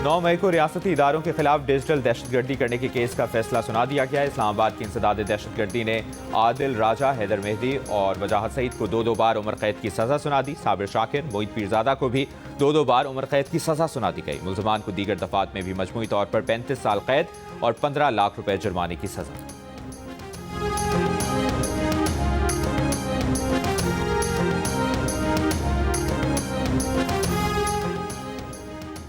9 मई को रियासती इदारों के खिलाफ डिजिटल दहशतगर्दी करने के केस का फैसला सुना दिया गया है। इस्लामाबाद की इंसदाद दहशतगर्दी ने आदिल राजा, हैदर मेहदी और वजाहत सईद को 2-2 बार उम्र कैद की सजा सुना दी। साबिर शाकिर, मोहित पीरजादा को भी 2-2 बार उम्र कैद की सजा सुना दी गई। मुल्ज़िमान को दीगर दफात में भी मजमूई तौर पर 35 साल कैद और 15 लाख रुपए जुर्माने की सजा।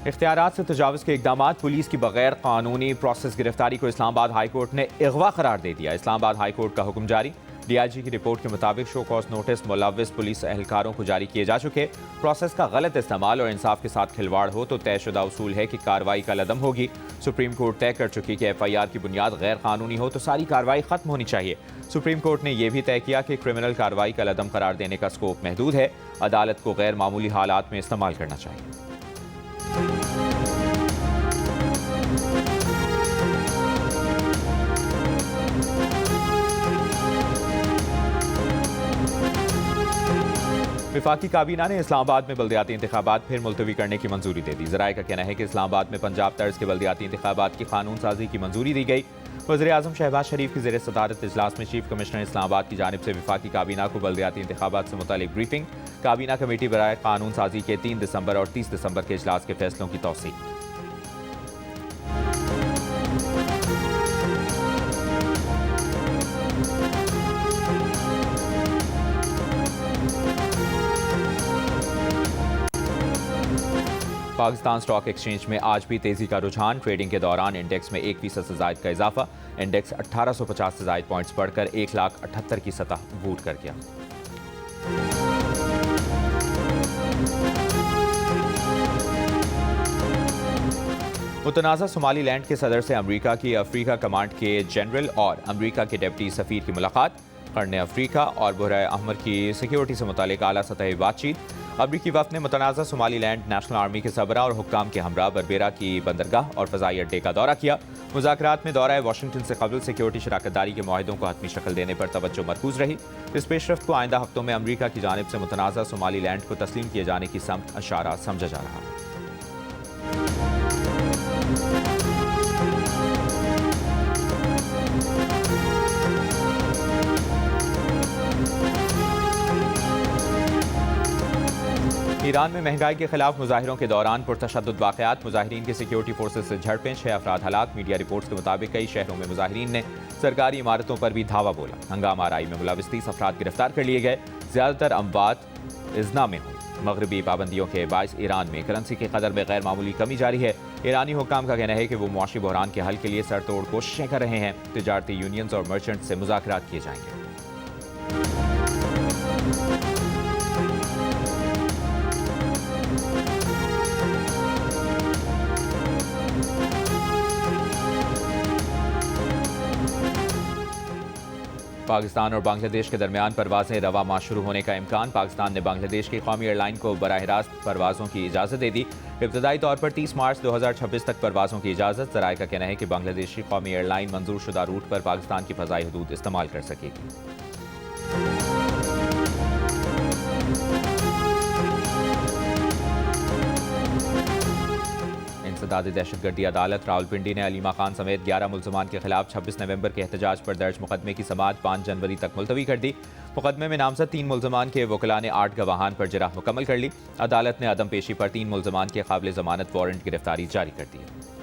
इख्तियारात से तजावुज़ के इक़दाम, पुलिस की बगैर कानूनी प्रोसेस गिरफ्तारी को इस्लामाबाद हाई कोर्ट ने अगवा करार दे दिया। इस्लामाबाद हाई कोर्ट का हुक्म जारी। DIG की रिपोर्ट के मुताबिक शो कॉज नोटिस मुलव्विस पुलिस एहलकारों को जारी किए जा चुके। प्रोसेस का गलत इस्तेमाल और इंसाफ के साथ खिलवाड़ हो तो तयशुदा उसूल है कि कार्रवाई का लदम होगी। सुप्रीम कोर्ट तय कर चुकी कि FIR की बुनियाद गैर कानूनी हो तो सारी कार्रवाई खत्म होनी चाहिए। सुप्रीम कोर्ट ने यह भी तय किया कि क्रिमिनल कार्रवाई का लदम करार देने का स्कोप महदूद है। अदालत को गैर मामूली हालात में इस्तेमाल करना चाहिए। वफाकी काबीना ने इस्लामाबाद में बल्दियाती इंतखाबात फिर मुलतवी करने की मंजूरी दे दी। ज़राए का कहना है कि इस्लामाबाद में पंजाब तर्ज के बल्दियाती इंतखाबात की कानून साजी की मंजूरी दी गई। वज़ीर-ए-आज़म शहबाज शरीफ की ज़ेर सदारत इजलास में चीफ कमिश्नर इस्लामाबाद की जानिब से वफाकी काबीना को बल्दियाती इंतखाबात से मुतालिक ब्रीफिंग। काबीना कमेटी बराए कानून साजी के 3 दिसंबर और 30 दिसंबर के इजलास के फैसलों की तौसीक। पाकिस्तान स्टॉक एक्सचेंज में आज भी तेजी का रुझान। ट्रेडिंग के दौरान इंडेक्स में 1% से जायद का इजाफा। इंडेक्स 1850 से जायद पॉइंट्स बढ़कर 1,78,000 की सतह अबूर कर गया। मुतनाज़ा सोमालीलैंड के सदर से अमरीका की अफ्रीका कमांड के जनरल और अमरीका के डिप्टी सफीर की मुलाकात। कर्न अफ्रीका और बहर अहमर की सिक्योरिटी से मुतालिक आला सतही बातचीत। अमरीकी वफ़द ने मुतनाज़ा सोमालीलैंड नेशनल आर्मी के सबरा और हुक्काम के हमरा बरबेरा की बंदरगाह और फ़ज़ाई अड्डे का दौरा किया। मुज़ाकरात में दौरा वाशिंगटन से कबल सिक्योरिटी शराकतदारी के मुआहिदों को हतमी शक्ल देने पर तवज्जो मरकूज रही। इस पेशरफ्त को आइंदा हफ्तों में अमरीका की जानिब से मुतनाज़ा सोमालीलैंड को तस्लीम किए जाने की समत इशारा समझा जा रहा है। ईरान में महंगाई के खिलाफ मुजाहिरों के दौरान पुरतशद्दुद वाक़यात। मुजाहिरीन की सिक्योरिटी फोर्सेज से झड़पें, 6 अफराद हलाक। मीडिया रिपोर्ट्स के मुताबिक कई शहरों में मुजाहिरीन ने सरकारी इमारतों पर भी धावा बोला। हंगामा आराई में मुलविस 30 अफराद गिरफ्तार कर लिए गए। ज़्यादातर अमवात इज़्ना में हुई। मगरबी पाबंदियों के बायस ईरान में करेंसी की कदर में गैर मामूली कमी जारी है। ईरानी हुक्काम का कहना है कि वो मुआशी बहरान के हल के लिए सरतोड़ कोशिशें कर रहे हैं। तिजारती यूनियंस और मर्चेंट से मुज़ाकरात किए जाएंगे। पाकिस्तान और बांग्लादेश के दरमियान परवाजें रवा माह शुरू होने का इम्कान। पाकिस्तान ने बांग्लादेश की कौमी एयरलाइन को बराह रास्त परवाज़ों की इजाज़त दे दी। इब्तदाई तौर पर 30 मार्च 2026 तक परवाज़ों की इजाज़त। ज़राए का कहना है कि बांग्लादेशी कौमी एयरलाइन मंजूर शुदा रूट पर पाकिस्तान की फ़ज़ाई हदूद इस्तेमाल कर सकेगी। इंसदाद दहशतगर्दी अदालत रावलपिंडी ने अलीमा खान समेत 11 मुल्ज़मान के खिलाफ 26 नवंबर के एहतजाज पर दर्ज मुकदमे की समाअत 5 जनवरी तक मुलतवी कर दी। मुकदमे में नामजद 3 मुल्ज़मान के वकला ने 8 गवाहान पर जराह मुकम्मल कर ली। अदालत ने अदम पेशी पर 3 मुल्ज़मान के काबिल ज़मानत वारंट गिरफ्तारी जारी कर दी है।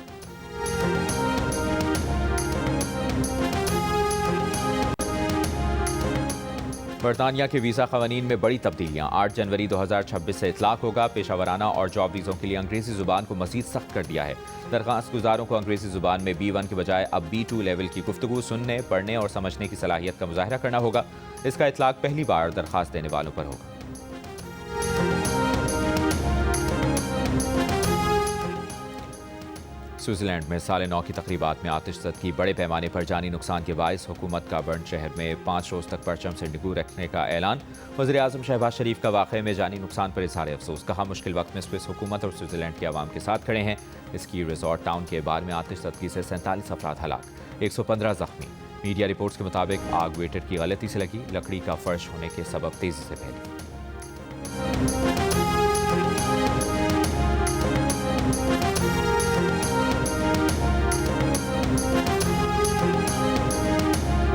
बरतानिया के वीज़ा क़वानीन में बड़ी तब्दीलियाँ। 8 जनवरी 2026 से इतलाक़ होगा। पेशावराना और जॉब वीज़ों के लिए अंग्रेज़ी ज़ुबान को मज़ीद सख्त कर दिया है। दरख्वास्त गुज़ारों को अंग्रेज़ी ज़ुबान में B1 के बजाय अब B2 लेवल की गुफ्तगू, सुनने, पढ़ने और समझने की सलाहियत का मुज़ाहरा करना होगा। इसका इतलाक़ पहली बार दरख्वास्त देने वालों पर होगा। स्विट्ज़रलैंड में साल नौ की तकरीबात में आतिशज़द की बड़े पैमाने पर जानी नुकसान के बायस हुकूमत का बर्न शहर में 5 रोज़ तक परचम से निगू रखने का ऐलान। वज़ीर-ए-आज़म शहबाज शरीफ का वाक़े में जानी नुकसान पर इज़हार अफसोस। कहा मुश्किल वक्त में स्विस हुकूमत और स्विट्ज़रलैंड के अवाम के साथ खड़े हैं। स्की रिजॉर्ट टाउन के बार में आतिशज़दगी से 47 अफराद हलाक, 115 ज़ख्मी। मीडिया रिपोर्ट्स के मुताबिक आग वेटर की गलती से लगी। लकड़ी का फर्श होने के सबब तेज़ी से फैली।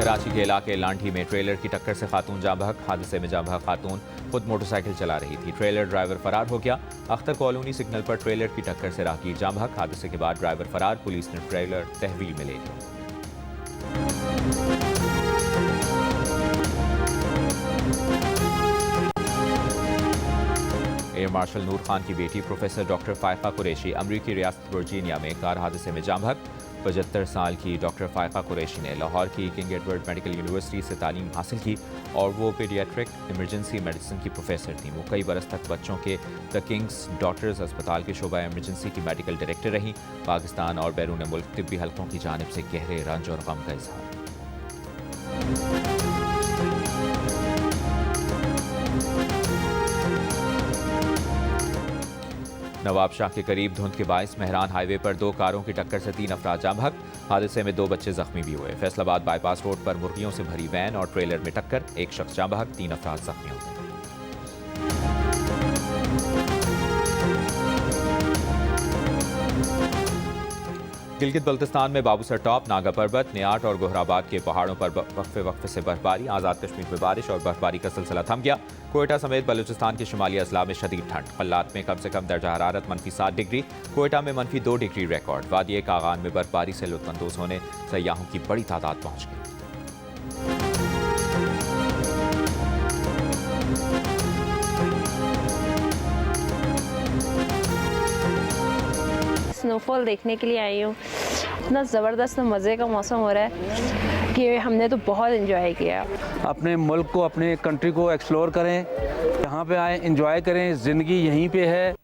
कराची के इलाके लांठी में ट्रेलर की टक्कर से खातून जाँ बहक। हादसे में जाँ बहक खातून खुद मोटरसाइकिल चला रही थी। ट्रेलर ड्राइवर फरार हो गया। अख्तर कॉलोनी सिग्नल पर ट्रेलर की टक्कर से राहगीर जाँ बहक। हादसे के बाद ड्राइवर फरार। पुलिस ने ट्रेलर तहवील में ले लिया। एयर मार्शल नूर खान की बेटी प्रोफेसर डॉक्टर फायका कुरैशी अमरीकी रियासत वर्जीनिया में कार हादसे में जाँ बहक। 75 साल की डॉक्टर फायका कुरैशी ने लाहौर की किंग एडवर्ड मेडिकल यूनिवर्सिटी से तालीम हासिल की और वो पीडियाट्रिक इमरजेंसी मेडिसिन की प्रोफेसर थी। वो कई बरस तक बच्चों के द किंग्स डॉक्टर्स अस्पताल के शोबा इमरजेंसी की मेडिकल डायरेक्टर रहीं। पाकिस्तान और बैरून मुल्क तिब्बी हलकों की जानिब से गहरे रंज और गम का इजहार। नवाब शाह के करीब धुंध के बायस मेहरान हाईवे पर 2 कारों की टक्कर से 3 अफराद जाँ बहक। हादसे में 2 बच्चे जख्मी भी हुए। फैसलाबाद बाईपास रोड पर मुर्गियों से भरी वैन और ट्रेलर में टक्कर। 1 शख्स जाँ बहक, 3 अफराद जख्मी हो गए। गिलगित बल्तिस्तान में बाबूसर टॉप, नागा पर्वत, नियाट और गोहराबाद के पहाड़ों पर वक्फे वक्फे से बर्फबारी। आज़ाद कश्मीर में बारिश और बर्फबारी का सिलसिला थम गया। कोयटा समेत बलूचिस्तान के शुमाली अजला में शदीद ठंड। कल्लात में कम से कम दर्जा हरारत -7 डिग्री, कोयटा में -2 डिग्री रिकॉर्ड। वादी कागान में बर्फबारी से लुत्फानंदोज होने सयाहों की बड़ी तादाद पहुंच गई। स्नोफॉल देखने के लिए आई हूँ। इतना ज़बरदस्त मज़े का मौसम हो रहा है कि हमने तो बहुत एंजॉय किया। अपने मुल्क को, अपने कंट्री को एक्सप्लोर करें, यहाँ पे आए, एंजॉय करें, ज़िंदगी यहीं पे है।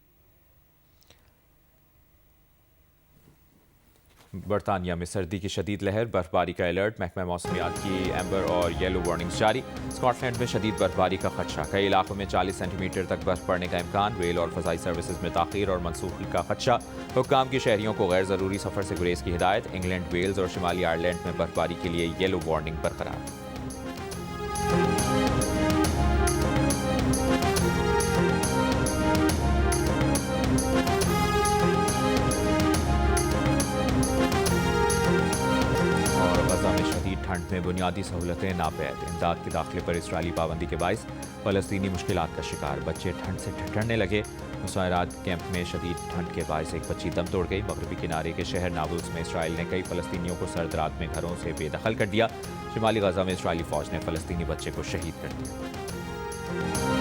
बरतानिया में सर्दी की शदीद लहर, बर्फबारी का अलर्ट। महकमा मौसमियात की एम्बर और येलो वार्निंग्स जारी। स्कॉटलैंड में शदीद बर्फबारी का खदशा, कई इलाकों में 40 सेंटीमीटर तक बर्फ पड़ने का इम्कान। रेल और फ़ज़ाई सर्विसेज में ताख़ीर और मनसूखी का खदशा। हुक्काम की शहरियों को गैर ज़रूरी सफ़र से गुरेज की हिदायत। इंग्लैंड, वेल्स और शिमाली आयरलैंड में बर्फबारी के लिए येलो वार्निंग बरकरार। ठंड में बुनियादी सहूलतें नापैद। इमदाद के दाखिले पर इसराइली पाबंदी के बायस फ़लस्तीनी मुश्किलात का शिकार। बच्चे ठंड से ठिठुरने लगे। मुसायरात कैंप में शदीद ठंड के बायस एक बच्ची दम तोड़ गई। मगरबी किनारे के शहर नाबुल्स में इसराइल ने कई फ़लस्तीनियों को सर्द रात में घरों से बेदखल कर दिया। शिमाली गजा में इसराइली फ़ौज ने फ़लस्तीनी बच्चे को शहीद कर दिया।